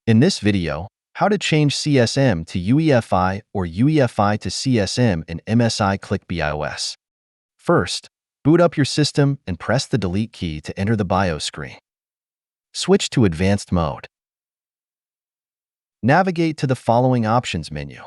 In this video, how to change CSM to UEFI or UEFI to CSM in MSI Click BIOS. First, boot up your system and press the Delete key to enter the BIOS screen. Switch to Advanced mode. Navigate to the following options menu.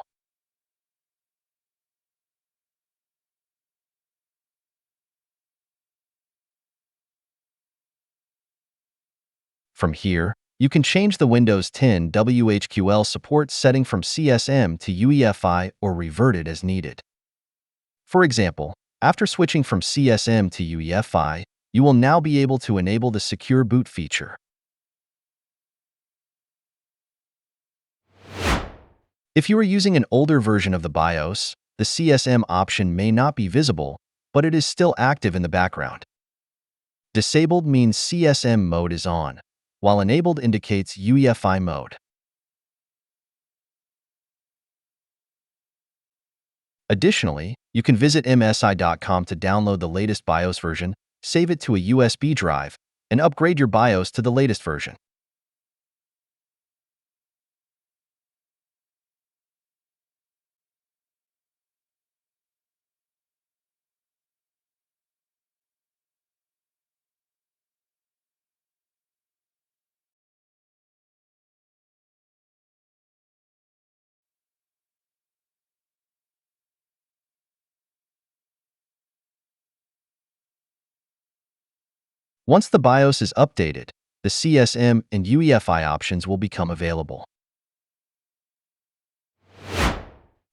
From here, you can change the Windows 10 WHQL support setting from CSM to UEFI or revert it as needed. For example, after switching from CSM to UEFI, you will now be able to enable the Secure Boot feature. If you are using an older version of the BIOS, the CSM option may not be visible, but it is still active in the background. Disabled means CSM mode is on, while enabled indicates UEFI mode. Additionally, you can visit MSI.com to download the latest BIOS version, save it to a USB drive, and upgrade your BIOS to the latest version. Once the BIOS is updated, the CSM and UEFI options will become available.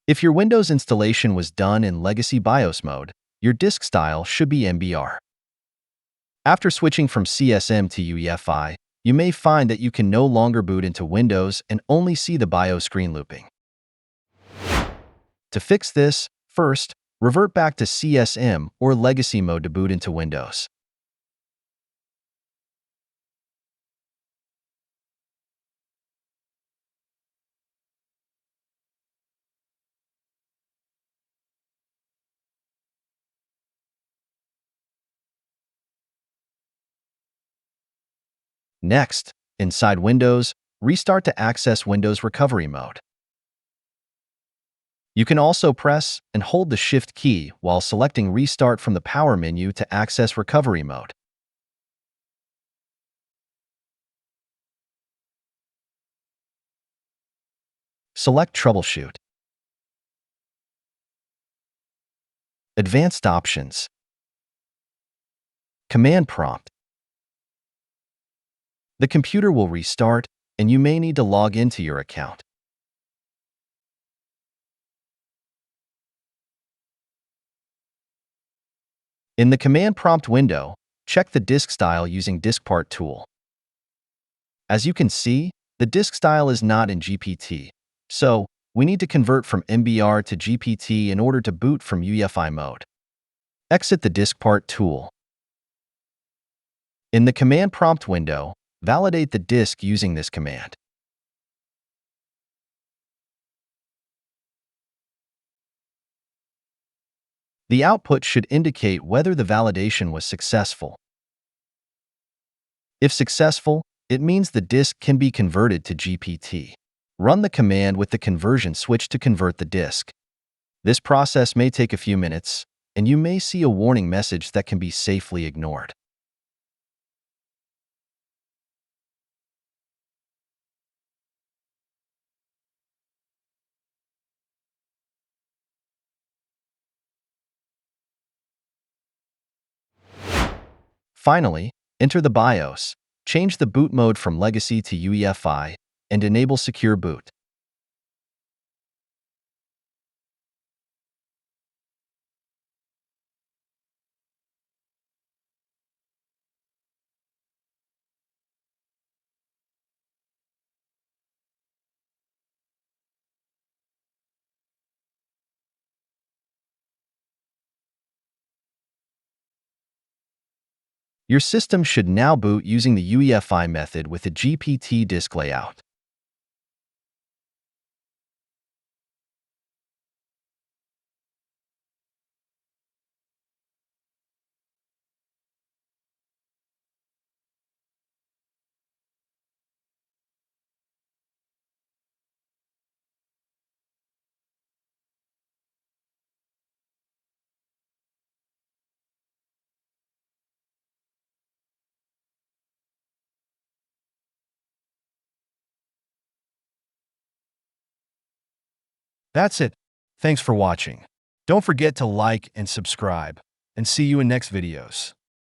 If your Windows installation was done in legacy BIOS mode, your disk style should be MBR. After switching from CSM to UEFI, you may find that you can no longer boot into Windows and only see the BIOS screen looping. To fix this, first, revert back to CSM or legacy mode to boot into Windows. Next, inside Windows, restart to access Windows recovery mode. You can also press and hold the Shift key while selecting Restart from the Power menu to access recovery mode. Select Troubleshoot. Advanced Options. Command Prompt. The computer will restart, and you may need to log into your account. In the Command Prompt window, check the disk style using DiskPart tool. As you can see, the disk style is not in GPT, so we need to convert from MBR to GPT in order to boot from UEFI mode. Exit the DiskPart tool. In the Command Prompt window, validate the disk using this command. The output should indicate whether the validation was successful. If successful, it means the disk can be converted to GPT. Run the command with the conversion switch to convert the disk. This process may take a few minutes, and you may see a warning message that can be safely ignored. Finally, enter the BIOS, change the boot mode from legacy to UEFI, and enable Secure Boot. Your system should now boot using the UEFI method with a GPT disk layout. That's it. Thanks for watching. Don't forget to like and subscribe, and see you in next videos.